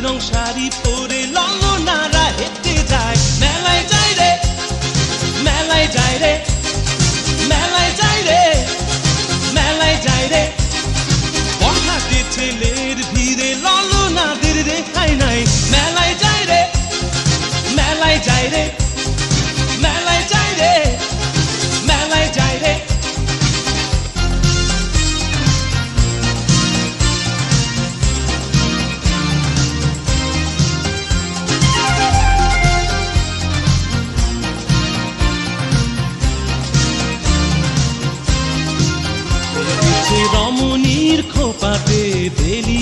রং শাড়ি পরে ললনারা হেঁটে যায় মেলায় যায় রে মেলায় যায় রে মেলায় যায় রে মেলায় যায় রে বড়হাটে ছেলের ভিড়ে ললনাদের রেখাই নাই মেলায় যায় রে মেলায় যায় রে মেলায় যায় রে মেলায় যায় রে রমণীর খোপাতে বেলি